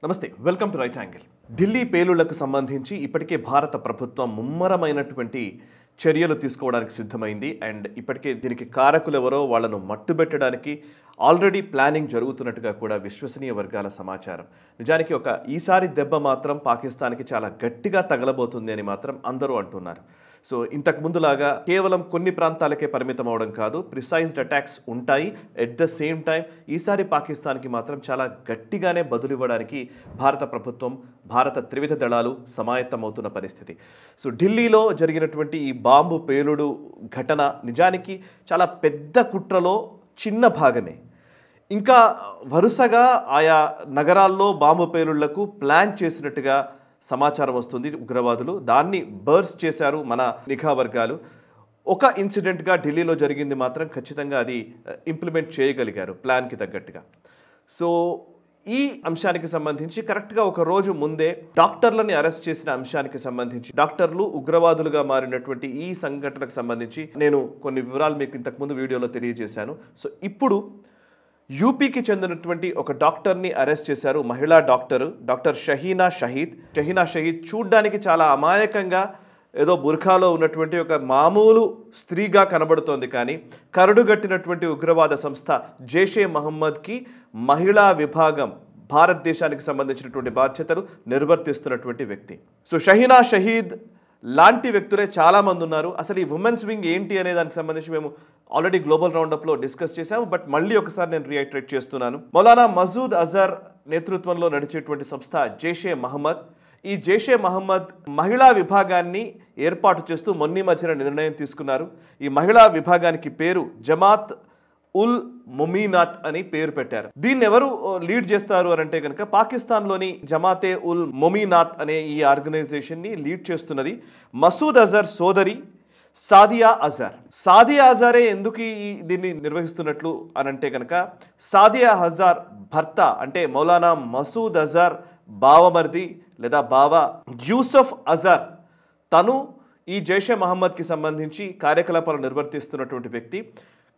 నమస్తే, welcome to right angle. Delhi పేలుళ్లకు సంబంధించి ఇప్పటికే భారత ప్రభుత్వం ముమ్మరమైనటువంటి చర్యలు తీసుకోవడానికి సిద్ధమైంది. అండ్ ఇప్పటికే దీనికి కారకులు ఎవరో వాళ్ళను మట్టుబెట్టడానికి ఆల్రెడీ ప్లానింగ్ జరుగుతున్నట్టుగా కూడా విశ్వసనీయ వర్గాల సమాచారం. నిజానికి ఈసారి దెబ్బ మాత్రం పాకిస్తాన్కి చాలా గట్టిగా తగలబోతుంది అని మాత్రం అందరూ అంటున్నారు. సో ఇంతకు ముందులాగా కేవలం కొన్ని ప్రాంతాలకే పరిమితం అవడం కాదు, ప్రిసైజ్డ్ అటాక్స్ ఉంటాయి. ఎట్ ద సేమ్ టైం ఈసారి పాకిస్తాన్కి మాత్రం చాలా గట్టిగానే బదులివ్వడానికి భారత ప్రభుత్వం, భారత త్రివిధ దళాలు సమాయత్తమవుతున్న పరిస్థితి. సో ఢిల్లీలో జరిగినటువంటి ఈ బాంబు పేలుడు ఘటన నిజానికి చాలా పెద్ద కుట్రలో చిన్న భాగమే. ఇంకా వరుసగా ఆయా నగరాల్లో బాంబు పేలుళ్లకు ప్లాన్ చేసినట్టుగా సమాచారం వస్తుంది. ఉగ్రవాదులు దాన్ని బర్స్ట్ చేశారు మన నిఘా వర్గాలు. ఒక ఇన్సిడెంట్గా ఢిల్లీలో జరిగింది మాత్రం ఖచ్చితంగా అది ఇంప్లిమెంట్ చేయగలిగారు ప్లాన్కి తగ్గట్టుగా. సో ఈ అంశానికి సంబంధించి కరెక్ట్గా ఒక రోజు ముందే డాక్టర్లని అరెస్ట్ చేసిన అంశానికి సంబంధించి, డాక్టర్లు ఉగ్రవాదులుగా మారినటువంటి ఈ సంఘటనకు సంబంధించి నేను కొన్ని వివరాలు మీకు ఇంతకుముందు వీడియోలో తెలియజేశాను. సో ఇప్పుడు యూపీకి చెందినటువంటి ఒక డాక్టర్ని అరెస్ట్ చేశారు. మహిళా డాక్టర్ షహీనా షహీద్ చూడ్డానికి చాలా అమాయకంగా ఏదో బుర్ఖాలో ఉన్నటువంటి ఒక మామూలు స్త్రీగా కనబడుతోంది. కానీ కరడుగట్టినటువంటి ఉగ్రవాద సంస్థ జైషే మహమ్మద్కి మహిళా విభాగం భారతదేశానికి సంబంధించినటువంటి బాధ్యతలు నిర్వర్తిస్తున్నటువంటి వ్యక్తి. సో షహీనా షహీద్ లాంటి వ్యక్తులే చాలామంది ఉన్నారు. అసలు ఈ ఉమెన్స్ వింగ్ ఏంటి అనే దానికి సంబంధించి మేము ఆల్రెడీ గ్లోబల్ రౌండప్లో డిస్కస్ చేశాము. బట్ మళ్ళీ ఒకసారి నేను రీఐటరేట్ చేస్తున్నాను. మౌలానా మసూద్ అజర్ నేతృత్వంలో నడిచేటువంటి సంస్థ జైషే మహమ్మద్. ఈ జైషే మహమ్మద్ మహిళా విభాగాన్ని ఏర్పాటు చేస్తూ మొన్న మధ్యన నిర్ణయం తీసుకున్నారు. ఈ మహిళా విభాగానికి పేరు జమాత్ ఉల్ మొమీనాత్ అని పేరు పెట్టారు. దీన్ని ఎవరు లీడ్ చేస్తారు అని అంటే కనుక పాకిస్తాన్లోని జమాతే ఉల్ మొమీనాత్ అనే ఈ ఆర్గనైజేషన్ని లీడ్ చేస్తున్నది మసూద్ అజర్ సోదరి సాదియా అజారే. ఎందుకు దీన్ని నిర్వహిస్తున్నట్లు అని అంటే కనుక సాదియా అజార్ భర్త అంటే మౌలానా మసూద్ అజర్ బావమర్ది లేదా బావా యూసఫ్ అజర్, తను ఈ జైషే మహమ్మద్కి సంబంధించి కార్యకలాపాలు నిర్వర్తిస్తున్నటువంటి వ్యక్తి.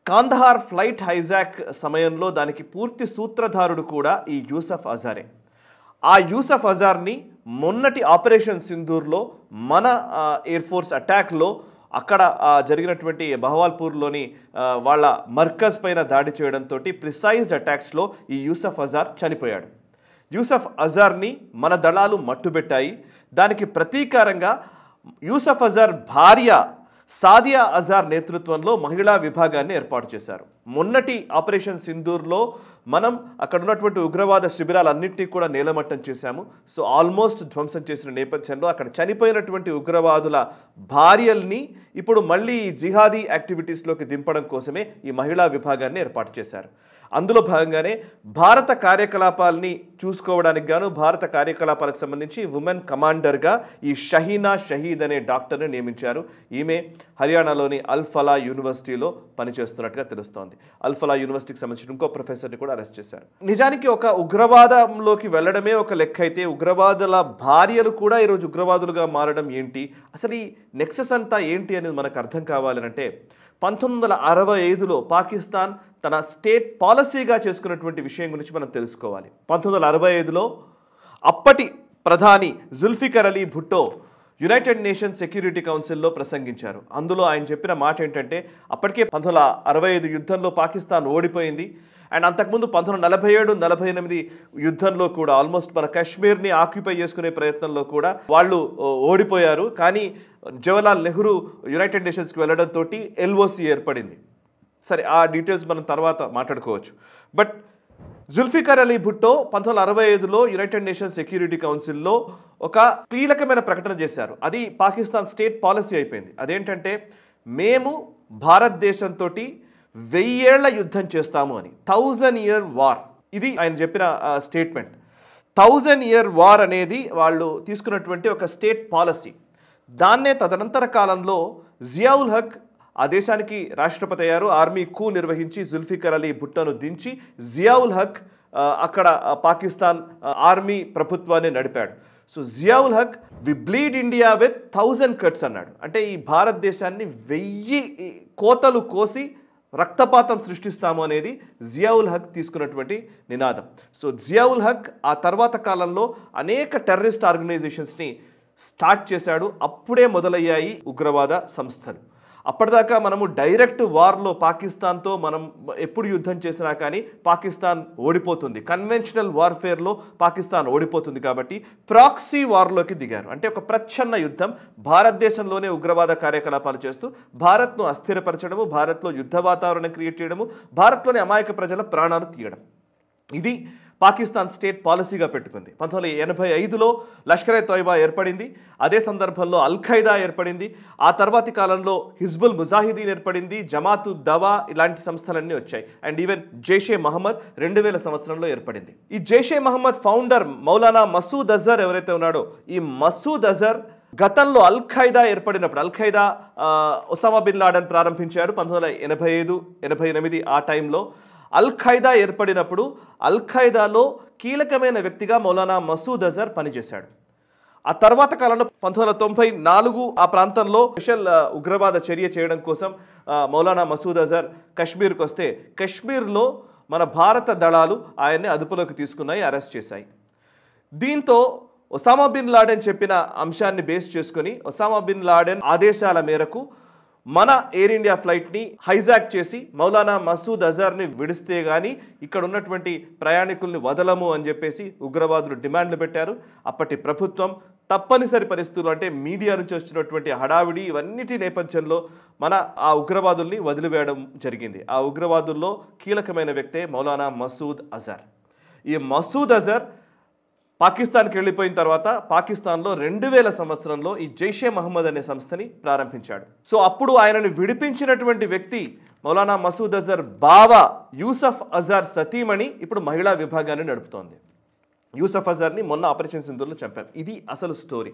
కాందహార్ ఫ్లైట్ హైజాక్ సమయంలో దానికి పూర్తి సూత్రధారుడు కూడా ఈ యూసఫ్ అజారే. ఆ యూసఫ్ అజార్ని మొన్నటి ఆపరేషన్ సింధూర్లో మన ఎయిర్ ఫోర్స్ అటాక్లో అక్కడ జరిగినటువంటి బహవాల్పూర్లోని వాళ్ళ మర్కజ్ పైన దాడి చేయడంతో ప్రిసైజ్డ్ అటాక్స్లో ఈ యూసఫ్ అజార్ చనిపోయాడు. యూసఫ్ అజార్ని మన దళాలు మట్టుబెట్టాయి. దానికి ప్రతీకారంగా యూసఫ్ అజార్ భార్య సాదియా అజార్ నేతృత్వంలో మహిళా విభాగాన్ని ఏర్పాటు చేశారు. మొన్నటి ఆపరేషన్ సింధూర్లో మనం అక్కడ ఉన్నటువంటి ఉగ్రవాద శిబిరాలన్నింటినీ కూడా నేలమట్టం చేశాము. సో ఆల్మోస్ట్ ధ్వంసం చేసిన నేపథ్యంలో అక్కడ చనిపోయినటువంటి ఉగ్రవాదుల భార్యల్ని ఇప్పుడు మళ్ళీ జిహాదీ యాక్టివిటీస్లోకి దింపడం కోసమే ఈ మహిళా విభాగాన్ని ఏర్పాటు చేశారు. అందులో భాగంగానే భారత కార్యకలాపాలని చూసుకోవడానికి గాను భారత కార్యకలాపాలకు సంబంధించి ఉమెన్ కమాండర్గా ఈ షహీనా షహీద్ అనే డాక్టర్ని నియమించారు. ఈమె హర్యానాలోని అల్ ఫలా యూనివర్సిటీలో పనిచేస్తున్నట్టుగా తెలుస్తోంది. అల్ ఫలా యూనివర్సిటీకి సంబంధించిన ఇంకో ప్రొఫెసర్ని కూడా అరెస్ట్ చేశారు. నిజానికి ఒక ఉగ్రవాదంలోకి వెళ్ళడమే ఒక లెక్క అయితే ఉగ్రవాదుల భార్యలు కూడా ఈరోజు ఉగ్రవాదులుగా మారడం ఏంటి, అసలు ఈ నెక్సెస్ అంతా ఏంటి అనేది మనకు అర్థం కావాలంటే 1965లో పాకిస్తాన్ తన స్టేట్ పాలసీగా చేసుకున్నటువంటి విషయం గురించి మనం తెలుసుకోవాలి. 1965లో అప్పటి ప్రధాని Zulfiqar Ali Bhutto United Nations security కౌన్సిల్లో ప్రసంగించారు. అందులో ఆయన చెప్పిన మాట ఏంటంటే అప్పటికే 1965 యుద్ధంలో పాకిస్తాన్ ఓడిపోయింది. అండ్ అంతకుముందు 1947-48 యుద్ధంలో కూడా ఆల్మోస్ట్ మన కాశ్మీర్ని ఆక్యుపై చేసుకునే ప్రయత్నంలో కూడా వాళ్ళు ఓడిపోయారు. కానీ జవహర్లాల్ నెహ్రూ యునైటెడ్ నేషన్స్కి వెళ్ళడంతో ఎల్ఓసి ఏర్పడింది. సరే, ఆ డీటెయిల్స్ మనం తర్వాత మాట్లాడుకోవచ్చు. బట్ జుల్ఫికర్ అలీ భుట్టో 1965లో యునైటెడ్ నేషన్స్ సెక్యూరిటీ కౌన్సిల్లో ఒక కీలకమైన ప్రకటన చేశారు. అది పాకిస్తాన్ స్టేట్ పాలసీ అయిపోయింది. అదేంటంటే మేము భారతదేశంతో 1000 ఏళ్ల యుద్ధం చేస్తాము అని, 1000 year వార్. ఇది ఆయన చెప్పిన స్టేట్మెంట్. 1000 year వార్ అనేది వాళ్ళు తీసుకున్నటువంటి ఒక స్టేట్ పాలసీ. దాన్నే తదనంతర కాలంలో జియావుల్ హక్ ఆ దేశానికి రాష్ట్రపతి అయ్యారు. ఆర్మీ కూ నిర్వహించి జుల్ఫికర్ అలీ భుట్టోను దించి జియావుల్ హక్ అక్కడ పాకిస్తాన్ ఆర్మీ ప్రభుత్వాన్ని నడిపాడు. So Ziaul Haq we bleed India with 1000 cuts అన్నాడు. అంటే ఈ భారతదేశాన్ని 1000 కోతలు కోసి రక్తపాతం సృష్టిస్తాము అనేది జియావుల్ హక్ తీసుకున్నటువంటి నినాదం. సో జియావుల్ హక్ ఆ తర్వాత కాలంలో అనేక టెర్రరిస్ట్ ఆర్గనైజేషన్స్ని స్టార్ట్ చేశాడు. అప్పుడే మొదలయ్యాయి ఉగ్రవాద సంస్థలు. అప్పటిదాకా మనము డైరెక్ట్ వార్లో పాకిస్తాన్తో మనం ఎప్పుడు యుద్ధం చేసినా కానీ పాకిస్తాన్ ఓడిపోతుంది. కన్వెన్షనల్ వార్ఫేర్లో పాకిస్తాన్ ఓడిపోతుంది. కాబట్టి ప్రాక్సీ వార్లోకి దిగారు. అంటే ఒక ప్రచ్ఛన్న యుద్ధం, భారతదేశంలోనే ఉగ్రవాద కార్యకలాపాలు చేస్తూ భారత్ను అస్థిరపరచడము, భారత్లో యుద్ధ వాతావరణం క్రియేట్ చేయడము, భారత్లోని అమాయక ప్రజల ప్రాణాలు తీయడం. ఇది పాకిస్తాన్ స్టేట్ పాలసీగా పెట్టుకుంది. 1985లో లష్కర్ ఎ తోయిబా ఏర్పడింది. అదే సందర్భంలో అల్ ఖైదా ఏర్పడింది. ఆ తర్వాతి కాలంలో హిజ్బుల్ ముజాహిదీన్ ఏర్పడింది, జమాతు దవా ఇలాంటి సంస్థలన్నీ వచ్చాయి. అండ్ ఈవెన్ జైషే మహమ్మద్ 2000 సంవత్సరంలో ఏర్పడింది. ఈ జైషే మహమ్మద్ ఫౌండర్ మౌలానా మసూద్ అజర్ ఎవరైతే ఉన్నాడో, ఈ మసూద్ అజర్ గతంలో అల్ ఖైదా ఏర్పడినప్పుడు, అల్ ఖైదా ఒసామా బిన్ లాడెన్ ప్రారంభించారు 1985-88 ఆ టైంలో. అల్ ఖైదా ఏర్పడినప్పుడు అల్ ఖైదాలో కీలకమైన వ్యక్తిగా మౌలానా మసూద్ అజర్ పనిచేశాడు. ఆ తర్వాత కాలంలో 1994 ఆ ప్రాంతంలో స్పెషల్ ఉగ్రవాద చర్య చేయడం కోసం మౌలానా మసూద్ అజర్ కశ్మీర్కి వస్తే, కశ్మీర్లో మన భారత దళాలు ఆయన్ని అదుపులోకి తీసుకున్నాయి, అరెస్ట్ చేశాయి. దీంతో ఒసామా బిన్ లాడెన్ చెప్పిన అంశాన్ని బేస్ చేసుకుని ఒసామా బిన్ లాడెన్ ఆదేశాల మేరకు మన ఎయిర్ ఇండియా ఫ్లైట్ని హైజాక్ చేసి మౌలానా మసూద్ అజర్ని విడిస్తే కానీ ఇక్కడ ఉన్నటువంటి ప్రయాణికుల్ని వదలము అని చెప్పేసి ఉగ్రవాదులు డిమాండ్లు పెట్టారు. అప్పటి ప్రభుత్వం తప్పనిసరి పరిస్థితులు, అంటే మీడియా నుంచి వచ్చినటువంటి హడావిడి ఇవన్నిటి నేపథ్యంలో మన ఆ ఉగ్రవాదుల్ని వదిలివేయడం జరిగింది. ఆ ఉగ్రవాదుల్లో కీలకమైన వ్యక్తే మౌలానా మసూద్ అజర్. ఈ మసూద్ అజర్ పాకిస్తాన్కి వెళ్ళిపోయిన తర్వాత పాకిస్తాన్లో 2000 సంవత్సరంలో ఈ జైషే మహమ్మద్ అనే సంస్థని ప్రారంభించాడు. సో అప్పుడు ఆయనను విడిపించినటువంటి వ్యక్తి మౌలానా మసూద్ అజర్ బావ యూసఫ్ అజర్ సతీమణి ఇప్పుడు మహిళా విభాగాన్ని నడుపుతోంది. యూసఫ్ అజర్ని మొన్న ఆపరేషన్ సింధూర్లో చంపారు. ఇది అసలు స్టోరీ.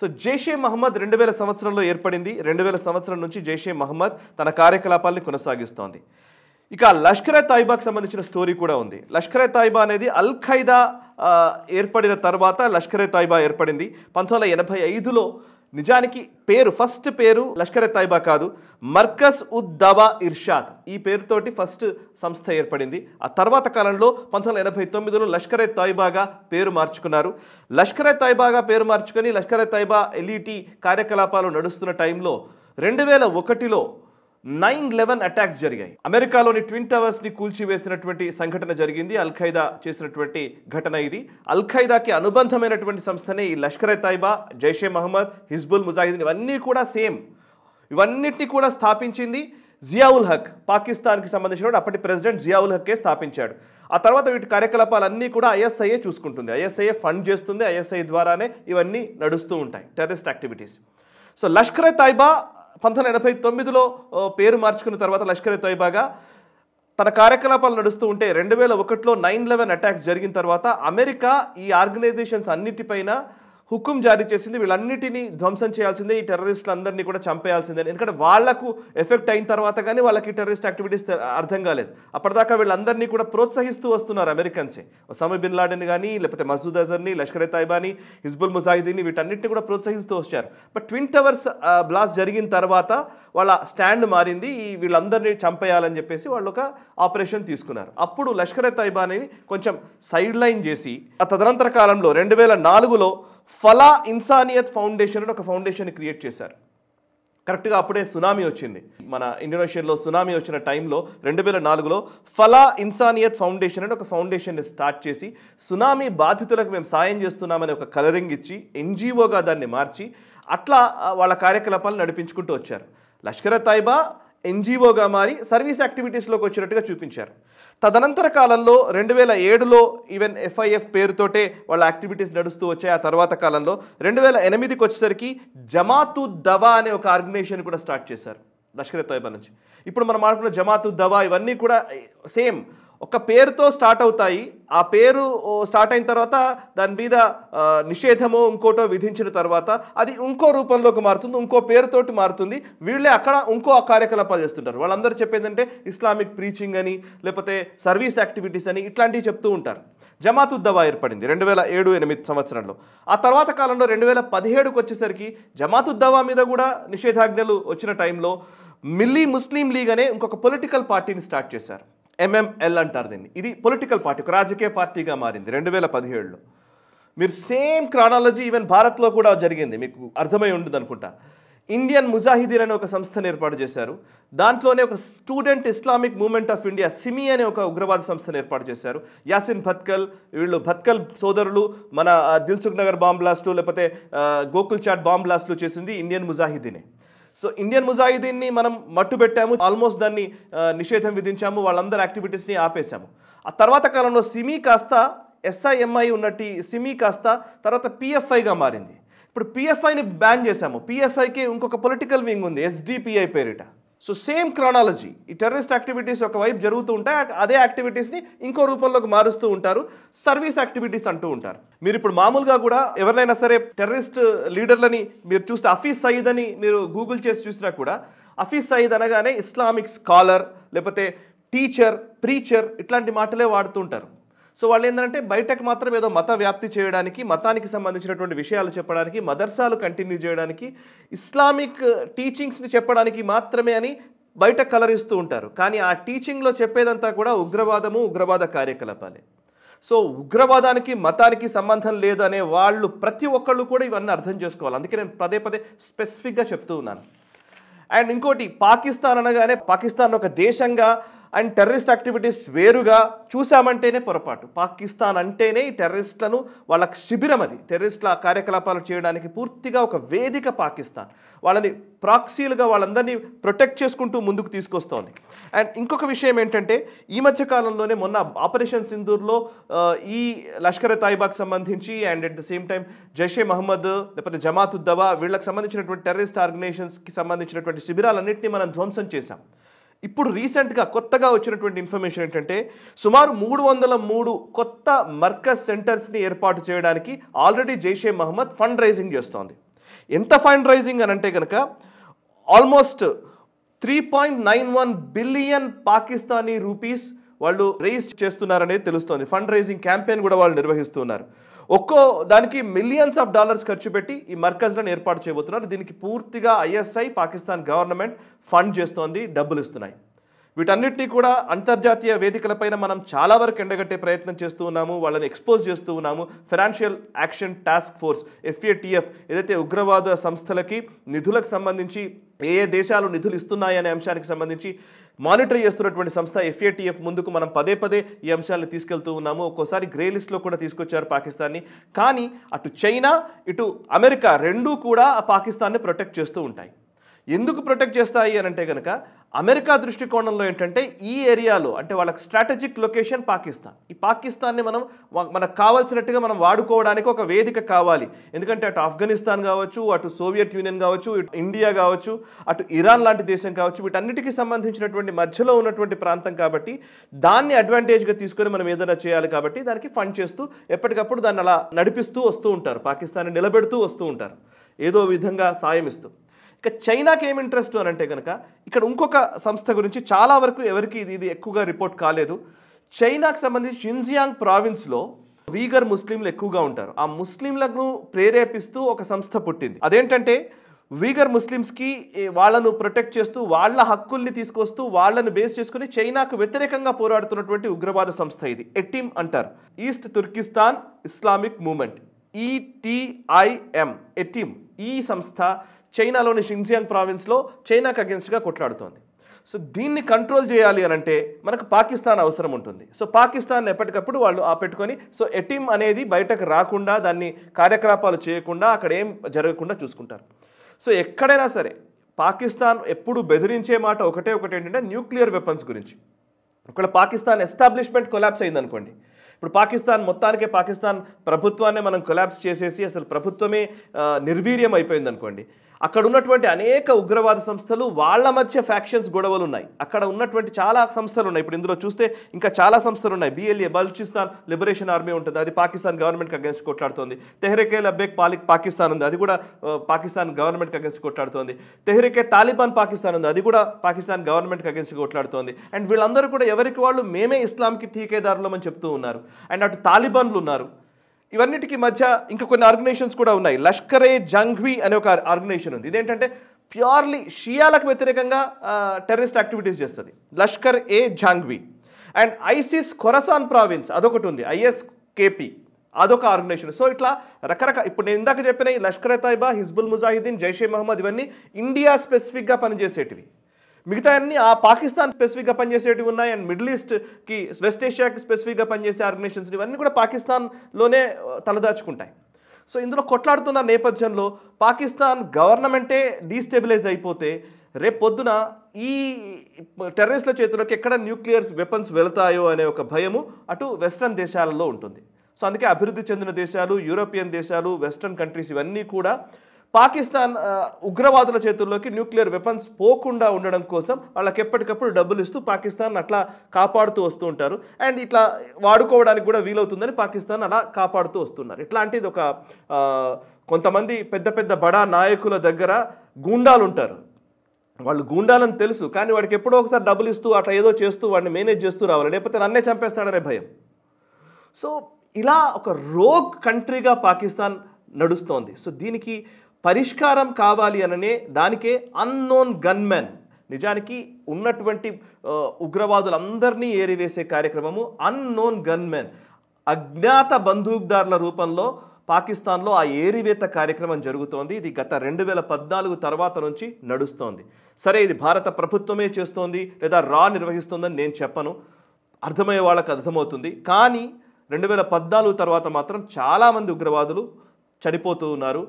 సో జైషే మహమ్మద్ 2000 సంవత్సరంలో ఏర్పడింది. 2000 సంవత్సరం నుంచి జైషే మహమ్మద్ తన కార్యకలాపాలను కొనసాగిస్తోంది. ఇక లష్కర్ ఎ తోయిబాకి సంబంధించిన స్టోరీ కూడా ఉంది. లష్కర్ ఎ తోయిబా అనేది అల్ ఖైదా ఏర్పడిన తర్వాత లష్కర్ ఎ తోయిబా ఏర్పడింది 1985లో. నిజానికి ఫస్ట్ పేరు లష్కర్ ఎ తోయిబా కాదు, మర్కజ్ ఉద్ దవా ఇర్షాద్ ఈ పేరుతోటి ఫస్ట్ సంస్థ ఏర్పడింది. ఆ తర్వాత కాలంలో 1989లో లష్కర్ ఎ తోయిబాగా పేరు మార్చుకున్నారు. లష్కర్ ఎ తోయిబాగా పేరు మార్చుకొని లష్కర్ ఎ తోయిబా ఎల్ఈటి కార్యకలాపాలు నడుస్తున్న టైంలో 2001లో 9/11 అటాక్స్ జరిగాయి. అమెరికాలోని ట్విన్ టవర్స్ని కూల్చివేసినటువంటి సంఘటన జరిగింది. అల్ ఖైదా చేసినటువంటి ఘటన ఇది. అల్ ఖైదాకి అనుబంధమైనటువంటి సంస్థనే ఈ లష్కర్ ఎ తోయిబా, జైషే మహమ్మద్, హిజ్బుల్ ముజాహిదీన్ ఇవన్నీ కూడా సేమ్. ఇవన్నిటిని కూడా స్థాపించింది జియావుల్ హక్, పాకిస్తాన్కి సంబంధించిన అప్పటి ప్రెసిడెంట్ జియావుల్ హక్కే స్థాపించాడు. ఆ తర్వాత వీటి కార్యకలాపాలన్నీ కూడా ఐఎస్ఐఏ చూసుకుంటుంది. ఐఎస్ఐఏ ఫండ్ చేస్తుంది. ఐఎస్ఐ ద్వారానే ఇవన్నీ నడుస్తూ ఉంటాయి, టెర్రరిస్ట్ యాక్టివిటీస్. సో లష్కర్ ఎ తోయిబా 1989లో పేరు మార్చుకున్న తర్వాత లష్కర్ ఎ తోయిబాగా తన కార్యకలాపాలు నడుస్తూ ఉంటే 2001లో 9/11 అటాక్స్ జరిగిన తర్వాత అమెరికా ఈ ఆర్గనైజేషన్స్ అన్నిటిపైన హుకుం జారీ చేసింది. వీళ్ళన్నిటినీ ధ్వంసం చేయాల్సిందే, ఈ టెర్రరిస్టులందరినీ కూడా చంపేయాల్సిందే. ఎందుకంటే వాళ్లకు ఎఫెక్ట్ అయిన తర్వాత కానీ వాళ్ళకి టెర్రరిస్ట్ యాక్టివిటీస్ అర్థం కాలేదు. అప్పటిదాకా వీళ్ళందరినీ కూడా ప్రోత్సహిస్తూ వస్తున్నారు అమెరికన్సే. ఒసామా బిన్ లాడెన్ కానీ, లేకపోతే మసూద్ అజర్ని, లష్కర్ ఎ తోయిబాని, హిజ్బుల్ ముజాహిదీన్ని వీటన్నిటిని కూడా ప్రోత్సహిస్తూ వచ్చారు. బట్ ట్విన్ టవర్స్ బ్లాస్ట్ జరిగిన తర్వాత వాళ్ళ స్టాండ్ మారింది. వీళ్ళందరినీ చంపేయాలని చెప్పేసి వాళ్ళు ఒక ఆపరేషన్ తీసుకున్నారు. అప్పుడు లష్కర్ ఎ తోయిబాని కొంచెం సైడ్ లైన్ చేసి ఆ తదనంతర కాలంలో 2004లో ఫలా ఇన్సానియత్ ఫౌండేషన్ అని ఒక ఫౌండేషన్ క్రియేట్ చేశారు. కరెక్ట్గా అప్పుడే సునామీ వచ్చింది. మన ఇండోనేషియాలో సునామీ వచ్చిన టైంలో 2004లో ఫలా ఇన్సానియత్ ఫౌండేషన్ అని ఒక ఫౌండేషన్ని స్టార్ట్ చేసి సునామీ బాధితులకు మేము సాయం చేస్తున్నామని ఒక కలరింగ్ ఇచ్చి ఎన్జిఓగా దాన్ని మార్చి అట్లా వాళ్ళ కార్యకలాపాలు నడిపించుకుంటూ వచ్చారు. లష్కర్ ఎ తోయిబా ఎన్జిఓగా మారి సర్వీస్ యాక్టివిటీస్లోకి వచ్చినట్టుగా చూపించారు. తదనంతర కాలంలో 2007లో ఈవెన్ FIF పేరుతోటే వాళ్ళ యాక్టివిటీస్ నడుస్తూ వచ్చాయి. ఆ తర్వాత కాలంలో 2008కి వచ్చేసరికి జమాతు దవా అనే ఒక ఆర్గనైజేషన్ కూడా స్టార్ట్ చేశారు లష్కర్ ఎ తోయిబా నుంచి. ఇప్పుడు మనం మాట్లాడుకున్న జమాతు దవా ఇవన్నీ కూడా సేమ్ ఒక పేరుతో స్టార్ట్ అవుతాయి. ఆ పేరు స్టార్ట్ అయిన తర్వాత దాని మీద నిషేధమో ఇంకోటో విధించిన తర్వాత అది ఇంకో రూపంలోకి మారుతుంది, ఇంకో పేరుతోటి మారుతుంది. వీళ్ళే అక్కడ ఇంకో కార్యకలాపాలు చేస్తుంటారు. వాళ్ళందరూ చెప్పేదంటే ఇస్లామిక్ ప్రీచింగ్ అని, లేకపోతే సర్వీస్ యాక్టివిటీస్ అని ఇట్లాంటివి చెప్తూ ఉంటారు. జమాతు దవా ఏర్పడింది 2007-08 సంవత్సరంలో. ఆ తర్వాత కాలంలో 2017కి వచ్చేసరికి జమాతు దవా మీద కూడా నిషేధాజ్ఞలు వచ్చిన టైంలో మిల్లీ ముస్లిం లీగ్ అనే ఇంకొక పొలిటికల్ పార్టీని స్టార్ట్ చేశారు. MML అంటారు దీన్ని. ఇది పొలిటికల్ పార్టీ, ఒక రాజకీయ పార్టీగా మారింది 2017లో. మీరు సేమ్ క్రానాలజీ ఈవెన్ భారత్లో కూడా జరిగింది, మీకు అర్థమై ఉంటుంది అనుకుంటా. ఇండియన్ ముజాహిదీన్ అనే ఒక సంస్థను ఏర్పాటు చేశారు. దాంట్లోనే ఒక student Islamic movement of India SIMI అనే ఒక ఉగ్రవాద సంస్థను ఏర్పాటు చేశారు. యాసిన్ భత్కల్, వీళ్ళు భత్కల్ సోదరులు మన దిల్సుఖ్ నగర్ బాంబ్ బ్లాస్ట్లు లేకపోతే గోకుల్ చాట్ బాంబ్ బ్లాస్ట్లు చేసింది ఇండియన్ ముజాహిదీనే. సో ఇండియన్ ముజాహిదీన్ని మనం మట్టుబెట్టాము, ఆల్మోస్ట్ దాన్ని నిషేధం విధించాము, వాళ్ళందరి యాక్టివిటీస్ని ఆపేశాము. ఆ తర్వాత కాలంలో సిమి కాస్త SIMI ఉన్నట్టు సిమి కాస్త తర్వాత PFIగా మారింది. ఇప్పుడు PFIని బ్యాన్ చేశాము. PFIకి ఇంకొక పొలిటికల్ వింగ్ ఉంది SDPI పేరిట. సో సేమ్ క్రానాలజీ, ఈ టెర్రరిస్ట్ యాక్టివిటీస్ ఒకవైపు జరుగుతూ ఉంటాయి, అదే యాక్టివిటీస్ని ఇంకో రూపంలోకి మారుస్తూ ఉంటారు, సర్వీస్ యాక్టివిటీస్ అంటూ ఉంటారు. మీరు ఇప్పుడు మామూలుగా కూడా ఎవరినైనా సరే టెర్రరిస్ట్ లీడర్లని మీరు చూస్తే హఫీజ్ సయీద్ అని మీరు గూగుల్ చేసి చూసినా కూడా హఫీజ్ సయీద్ అనగానే ఇస్లామిక్ స్కాలర్ లేకపోతే టీచర్, ప్రీచర్ ఇట్లాంటి మాటలే వాడుతూ ఉంటారు. సో వాళ్ళు ఏంటంటే బయటకు మాత్రం ఏదో మత వ్యాప్తి చేయడానికి, మతానికి సంబంధించినటువంటి విషయాలు చెప్పడానికి, మదర్సాలు కంటిన్యూ చేయడానికి, ఇస్లామిక్ టీచింగ్స్ని చెప్పడానికి మాత్రమే అని బయట కలరిస్తూ ఉంటారు. కానీ ఆ టీచింగ్లో చెప్పేదంతా కూడా ఉగ్రవాదము, ఉగ్రవాద కార్యకలాపాలే. సో ఉగ్రవాదానికి మతానికి సంబంధం లేదనే వాళ్ళు ప్రతి ఒక్కళ్ళు కూడా ఇవన్నీ అర్థం చేసుకోవాలి. అందుకే నేను పదే పదే స్పెసిఫిక్గా చెప్తూ ఉన్నాను. అండ్ ఇంకోటి, పాకిస్తాన్ అనగానే పాకిస్తాన్ ఒక దేశంగా అండ్ టెర్రరిస్ట్ యాక్టివిటీస్ వేరుగా చూసామంటేనే పొరపాటు. పాకిస్తాన్ అంటేనే ఈ టెర్రరిస్టులను వాళ్ళ శిబిరం, అది టెర్రరిస్టుల కార్యకలాపాలు చేయడానికి పూర్తిగా ఒక వేదిక పాకిస్తాన్. వాళ్ళని ప్రాక్సీలుగా వాళ్ళందరినీ ప్రొటెక్ట్ చేసుకుంటూ ముందుకు తీసుకొస్తోంది. అండ్ ఇంకొక విషయం ఏంటంటే, ఈ మధ్య కాలంలోనే మొన్న ఆపరేషన్ సింధూర్లో ఈ లష్కర్ తైబాకి సంబంధించి and at the same time Jaish-e Mohammed లేకపోతే జమాత్ ఉద్ దవా వీళ్ళకి సంబంధించినటువంటి టెర్రరిస్ట్ ఆర్గనైజేషన్స్కి సంబంధించినటువంటి శిబిరాలన్నింటినీ మనం ధ్వంసం చేశాం. ఇప్పుడు రీసెంట్గా కొత్తగా వచ్చినటువంటి ఇన్ఫర్మేషన్ ఏంటంటే, సుమారు 303 కొత్త మర్కజ్ సెంటర్స్ని ఏర్పాటు చేయడానికి already Jaish-e Mohammed fund raising చేస్తోంది. ఎంత ఫండ్ రైజింగ్ అని అంటే కనుక ఆల్మోస్ట్ 3.91 బిలియన్ పాకిస్తానీ రూపీస్ వాళ్ళు రైజ్ చేస్తున్నారనేది తెలుస్తోంది. ఫండ్ రైజింగ్ క్యాంపెయిన్ కూడా వాళ్ళు నిర్వహిస్తున్నారు. ఒక్కో దానికి మిలియన్స్ ఆఫ్ డాలర్స్ ఖర్చు పెట్టి ఈ మర్కజ్లను ఏర్పాటు చేయబోతున్నారు. దీనికి పూర్తిగా ISI పాకిస్తాన్ గవర్నమెంట్ ఫండ్ చేస్తోంది, డబ్బులు ఇస్తున్నాయి. వీటన్నిటినీ కూడా అంతర్జాతీయ వేదికలపైన మనం చాలా వరకు ఎండగట్టే ప్రయత్నం చేస్తూ ఉన్నాము, వాళ్ళని ఎక్స్పోజ్ చేస్తూ ఉన్నాము. Financial action task force FATF ఏదైతే ఉగ్రవాద సంస్థలకి నిధులకు సంబంధించి ఏ దేశాలు నిధులు ఇస్తున్నాయనే అంశానికి సంబంధించి మానిటర్ చేస్తున్నటువంటి సంస్థ FATF ముందుకు మనం పదే పదే ఈ అంశాలను తీసుకెళ్తూ ఉన్నాము. ఒక్కోసారి గ్రే లిస్ట్లో కూడా తీసుకొచ్చారు పాకిస్తాన్ని. కానీ అటు చైనా ఇటు అమెరికా రెండూ కూడా ఆ పాకిస్తాన్ని ప్రొటెక్ట్ చేస్తూ ఉంటాయి. ఎందుకు ప్రొటెక్ట్ చేస్తాయి అని అంటే కనుక, అమెరికా దృష్టికోణంలో ఏంటంటే ఈ ఏరియాలో అంటే వాళ్ళకి స్ట్రాటజిక్ లొకేషన్ పాకిస్తాన్. ఈ పాకిస్తాన్ని మనకు కావాల్సినట్టుగా మనం వాడుకోవడానికి ఒక వేదిక కావాలి. ఎందుకంటే అటు ఆఫ్ఘనిస్తాన్ కావచ్చు, అటు సోవియట్ యూనియన్ కావచ్చు, ఇటు ఇండియా కావచ్చు, అటు ఇరాన్ లాంటి దేశం కావచ్చు, వీటన్నిటికీ సంబంధించినటువంటి మధ్యలో ఉన్నటువంటి ప్రాంతం కాబట్టి దాన్ని అడ్వాంటేజ్గా తీసుకొని మనం ఏదైనా చేయాలి కాబట్టి దానికి ఫండ్ చేస్తూ ఎప్పటికప్పుడు దాన్ని అలా నడిపిస్తూ వస్తూ ఉంటారు, పాకిస్తాన్ని నిలబెడుతూ వస్తూ ఉంటారు, ఏదో విధంగా సాయం ఇస్తూ. ఇక చైనాకి ఏం ఇంట్రెస్ట్ అని అంటే కనుక, ఇక్కడ ఇంకొక సంస్థ గురించి చాలా వరకు ఎవరికి ఇది ఎక్కువగా రిపోర్ట్ కాలేదు. చైనాకు సంబంధించి షిన్జియాంగ్ ప్రావిన్స్లో వీగర్ ముస్లింలు ఎక్కువగా ఉంటారు. ఆ ముస్లింలను ప్రేరేపిస్తూ ఒక సంస్థ పుట్టింది. అదేంటంటే వీగర్ ముస్లిమ్స్కి వాళ్ళను ప్రొటెక్ట్ చేస్తూ వాళ్ళ హక్కుల్ని తీసుకొస్తూ వాళ్ళను బేస్ చేసుకుని చైనాకు వ్యతిరేకంగా పోరాడుతున్నటువంటి ఉగ్రవాద సంస్థ ఇది. ఎటిమ్ అంటారు, east Turkistan Islamic movement, ETIM ఎటిమ్. ఈ సంస్థ చైనాలోని షిన్జియాంగ్ ప్రావిన్స్లో చైనాకు అగెన్స్ట్గా కొట్లాడుతోంది. సో దీన్ని కంట్రోల్ చేయాలి అని అంటే మనకు పాకిస్తాన్ అవసరం ఉంటుంది. సో పాకిస్తాన్ ఎప్పటికప్పుడు వాళ్ళు పెట్టుకొని సో ఎటిమ్ అనేది బయటకు రాకుండా, దాన్ని కార్యకలాపాలు చేయకుండా, అక్కడ ఏం జరగకుండా చూసుకుంటారు. సో ఎక్కడైనా సరే పాకిస్తాన్ ఎప్పుడు బెదిరించే మాట ఒకటే ఏంటంటే న్యూక్లియర్ వెపన్స్ గురించి. ఒకవేళ పాకిస్తాన్ ఎస్టాబ్లిష్మెంట్ కొలాప్స్ అయిందనుకోండి, ఇప్పుడు పాకిస్తాన్ మొత్తానికే పాకిస్తాన్ ప్రభుత్వాన్ని మనం కొలాప్స్ చేసేసి అసలు ప్రభుత్వమే నిర్వీర్యం అయిపోయింది అనుకోండి, అక్కడ ఉన్నటువంటి అనేక ఉగ్రవాద సంస్థలు వాళ్ళ మధ్య ఫ్యాక్షన్స్ గొడవలు ఉన్నాయి. అక్కడ ఉన్నటువంటి చాలా సంస్థలు ఉన్నాయి. ఇప్పుడు ఇందులో చూస్తే ఇంకా చాలా సంస్థలు ఉన్నాయి. BLA బలూచిస్తాన్ లిబరేషన్ ఆర్మీ ఉంటుంది, అది పాకిస్తాన్ గవర్నమెంట్కి అగెన్స్ట్ కొట్లాడుతోంది. తెహ్రీకే లబ్బేక్ పాకిస్తాన్ ఉంది, అది కూడా పాకిస్తాన్ గవర్నమెంట్కి అగెన్స్ట్ కొట్లాడుతోంది. తెహ్రీకే తాలిబాన్ పాకిస్తాన్ ఉంది, అది కూడా పాకిస్తాన్ గవర్నమెంట్కి అగెన్స్ట్ కొట్లాడుతోంది. అండ్ వీళ్ళందరూ కూడా ఎవరికి వాళ్ళు మేమే ఇస్లాంకి ఠీకేదారులం అని చెప్తూ ఉన్నారు. అండ్ అటు తాలిబాన్లు ఉన్నారు. ఇవన్నిటికీ మధ్య ఇంకా కొన్ని ఆర్గనైజేషన్స్ కూడా ఉన్నాయి. లష్కరే జంగ్వి అనే ఒక ఆర్గనైజేషన్ ఉంది. ఇదేంటంటే ప్యూర్లీ షియాలకు వ్యతిరేకంగా టెర్రరిస్ట్ యాక్టివిటీస్ చేస్తుంది, లష్కర్ ఏ జాంగ్వీ. అండ్ ఐసిస్ ఖొరసాన్ ప్రావిన్స్ అదొకటి ఉంది, ISKP అదొక ఆర్గనైజేషన్. సో ఇట్లా రకరకాల, ఇప్పుడు నేను ఇందాక చెప్పిన ఈ లష్కర్ ఎ తైబా, హిజ్బుల్ ముజాహిదీన్, జైషే మహమ్మద్ ఇవన్నీ ఇండియా స్పెసిఫిక్గా పనిచేసేటివి. మిగతా అన్ని ఆ పాకిస్తాన్ స్పెసిఫిక్గా పనిచేసేటివి ఉన్నాయి. అండ్ మిడిల్ ఈస్ట్కి, వెస్ట్ ఏషియాకి స్పెసిఫిక్గా పనిచేసే ఆర్గనైజేషన్స్ ఇవన్నీ కూడా పాకిస్తాన్లోనే తలదాచుకుంటాయి. సో ఇందులో కొట్లాడుతున్న నేపథ్యంలో పాకిస్తాన్ గవర్నమెంటే డీస్టెబిలైజ్ అయిపోతే రేపు పొద్దున ఈ టెర్రరిస్టుల చేతుల్లోకి ఎక్కడ న్యూక్లియర్ వెపన్స్ వెళతాయో అనే ఒక భయము అటు వెస్ట్రన్ దేశాలలో ఉంటుంది. సో అందుకే అభివృద్ధి చెందిన దేశాలు, యూరోపియన్ దేశాలు, వెస్ట్రన్ కంట్రీస్ ఇవన్నీ కూడా పాకిస్తాన్ ఉగ్రవాదుల చేతుల్లోకి న్యూక్లియర్ వెపన్స్ పోకుండా ఉండడం కోసం వాళ్ళకి ఎప్పటికప్పుడు డబ్బులు ఇస్తూ పాకిస్తాన్ అట్లా కాపాడుతూ వస్తూ ఉంటారు. అండ్ ఇట్లా వాడుకోవడానికి కూడా వీలవుతుందని పాకిస్తాన్ అలా కాపాడుతూ వస్తున్నారు. ఇట్లాంటిది ఒక కొంతమంది పెద్ద పెద్ద బడా నాయకుల దగ్గర గూండాలు ఉంటారు. వాళ్ళు గూండాలని తెలుసు, కానీ వాడికి ఎప్పుడో ఒకసారి డబ్బులు ఇస్తూ అట్లా ఏదో చేస్తూ వాడిని మేనేజ్ చేస్తూ రావాలి, లేకపోతే నన్నే చంపేస్తాడనే భయం. సో ఇలా ఒక రోగ్ కంట్రీగా పాకిస్తాన్ నడుస్తోంది. సో దీనికి పరిష్కారం కావాలి అననే దానికే అన్నోన్ గన్మెన్, నిజానికి ఉన్నటువంటి ఉగ్రవాదులందరినీ ఏరివేసే కార్యక్రమము అన్నోన్ గన్మెన్, అజ్ఞాత బందూక్దారుల రూపంలో పాకిస్తాన్లో ఆ ఏరివేత కార్యక్రమం జరుగుతోంది. ఇది గత 2014 తర్వాత నుంచి నడుస్తోంది. సరే, ఇది భారత ప్రభుత్వమే చేస్తోంది లేదా రా నిర్వహిస్తోందని నేను చెప్పను, అర్థమయ్యే వాళ్ళకి అర్థమవుతుంది. కానీ 2014 తర్వాత మాత్రం చాలామంది ఉగ్రవాదులు చనిపోతూ ఉన్నారు.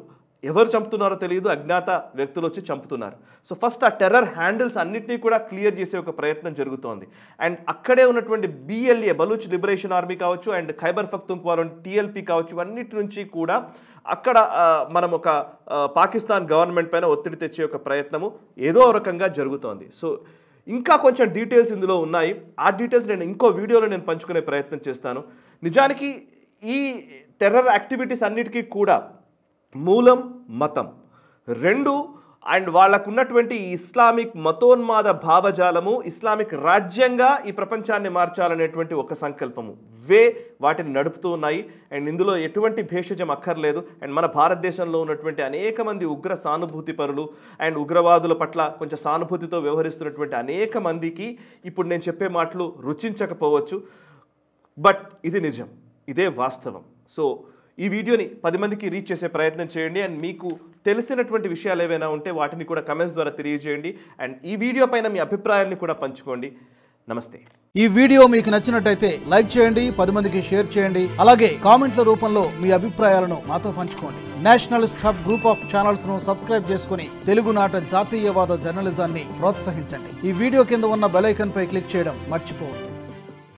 ఎవరు చంపుతున్నారో తెలియదు, అజ్ఞాత వ్యక్తులు వచ్చి చంపుతున్నారు. సో ఫస్ట్ ఆ టెర్రర్ హ్యాండిల్స్ అన్నింటినీ కూడా క్లియర్ చేసే ఒక ప్రయత్నం జరుగుతోంది. అండ్ అక్కడే ఉన్నటువంటి BLA, బలూచ్ లిబరేషన్ ఆర్మీ కావచ్చు, అండ్ ఖైబర్ పఖ్తూన్ఖ్వా TLP కావచ్చు, ఇవన్నిటి నుంచి కూడా అక్కడ మనం ఒక పాకిస్తాన్ గవర్నమెంట్ పైన ఒత్తిడి తెచ్చే ఒక ప్రయత్నము ఏదో రకంగా జరుగుతోంది. సో ఇంకా కొంచెం డీటెయిల్స్ ఇందులో ఉన్నాయి. ఆ డీటెయిల్స్ నేను ఇంకో వీడియోలో నేను పంచుకునే ప్రయత్నం చేస్తాను. నిజానికి ఈ టెర్రర్ యాక్టివిటీస్ అన్నిటికీ కూడా మూలం మతం, రెండు అండ్ వాళ్ళకున్నటువంటి ఇస్లామిక్ మతోన్మాద భావజాలము, ఇస్లామిక్ రాజ్యంగా ఈ ప్రపంచాన్ని మార్చాలనేటువంటి ఒక సంకల్పము వాటిని నడుపుతూ ఉన్నాయి. అండ్ ఇందులో ఎటువంటి భేషజం అక్కర్లేదు. అండ్ మన భారతదేశంలో ఉన్నటువంటి అనేక మంది ఉగ్ర సానుభూతి పరులు అండ్ ఉగ్రవాదుల పట్ల కొంచెం సానుభూతితో వ్యవహరిస్తున్నటువంటి అనేక మందికి ఇప్పుడు నేను చెప్పే మాటలు రుచించకపోవచ్చు, బట్ ఇది నిజం, ఇదే వాస్తవం. సో ఈ వీడియోని 10 మందికి రీచ్ చేసే ప్రయత్నం చేయండి. అండ్ మీకు తెలిసినటువంటి విషయాలు ఏవైనా ఉంటే వాటిని కూడా కమెంట్స్ ద్వారా తెలియజేయండి. అండ్ ఈ వీడియో పైన మీ అభిప్రాయాన్ని కూడా పంచుకోండి. నమస్తే. ఈ వీడియో మీకు నచ్చినట్టయితే లైక్ చేయండి, 10 మందికి షేర్ చేయండి. అలాగే కామెంట్ల రూపంలో మీ అభిప్రాయాలను మాతో పంచుకోండి. Nationalist hub group of channels ను సబ్స్క్రైబ్ చేసుకుని తెలుగునాట జాతీయవాద జర్నలిజాన్ని ప్రోత్సహించండి. ఈ వీడియో కింద ఉన్న బెల్ ఐకాన్ పై క్లిక్ చేయడం మర్చిపోవద్దు.